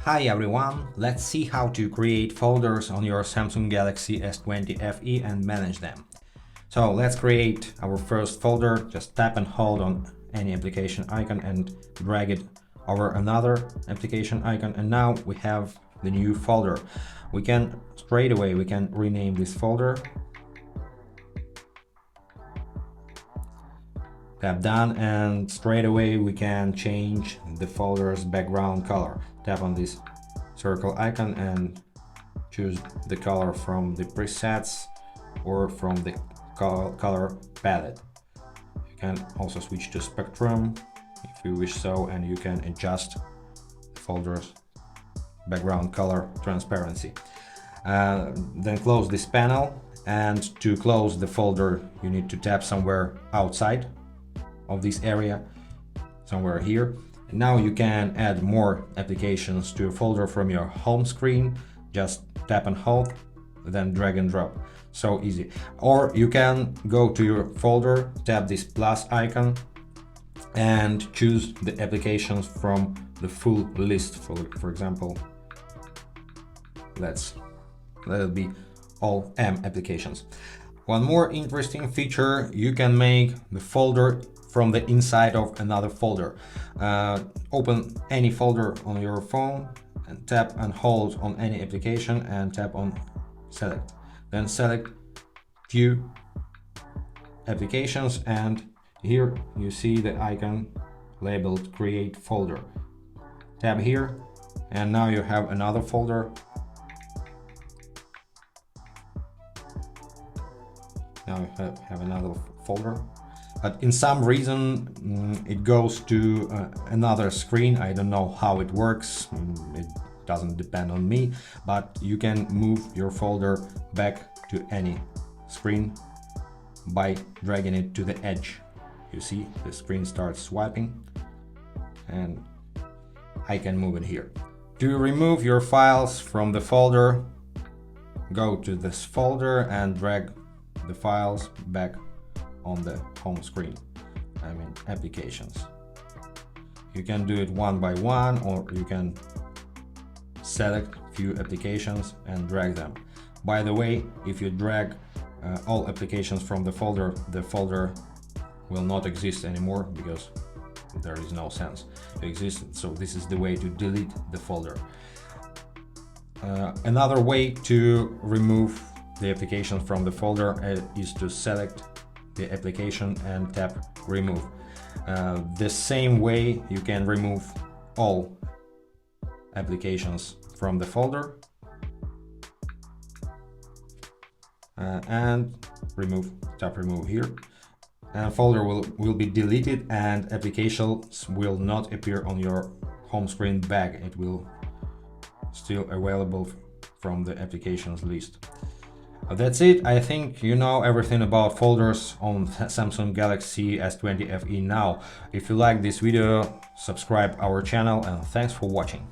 Hi everyone, let's see how to create folders on your Samsung Galaxy S20 FE and manage them. So let's create our first folder. Just tap and hold on any application icon and drag it over another application icon, and now we have the new folder. We can rename this folder. Tap done, and straight away we can change the folder's background color. Tap on this circle icon and choose the color from the presets or from the color palette. You can also switch to spectrum if you wish so, and you can adjust the folder's background color transparency. Then close this panel, and to close the folder you need to tap somewhere outside of this area, somewhere here. And now you can add more applications to a folder from your home screen. Just tap and hold, then drag and drop. So easy. Or you can go to your folder, tap this plus icon and choose the applications from the full list. For example, let it be all M applications. One more interesting feature: you can make the folder from the inside of another folder. Open any folder on your phone and tap and hold on any application and tap on select. Then select few applications, and here you see the icon labeled create folder. Tap here, and now you have another folder. Now you have another folder. But in some reason it goes to another screen. I don't know how it works. It doesn't depend on me, but you can move your folder back to any screen by dragging it to the edge. You see the screen starts swiping, and I can move it here. To remove your files from the folder, go to this folder and drag the files back on the home screen, applications. You can do it one by one, or you can select few applications and drag them. By the way, if you drag all applications from the folder will not exist anymore, because there is no sense to exist. So this is the way to delete the folder. Another way to remove the application from the folder is to select the application and tap remove. The same way you can remove all applications from the folder and tap remove here, and folder will be deleted and applications will not appear on your home screen back. It will still available from the applications list. That's it. I think you know everything about folders on Samsung Galaxy S20 FE now. If you like this video, subscribe our channel, and thanks for watching.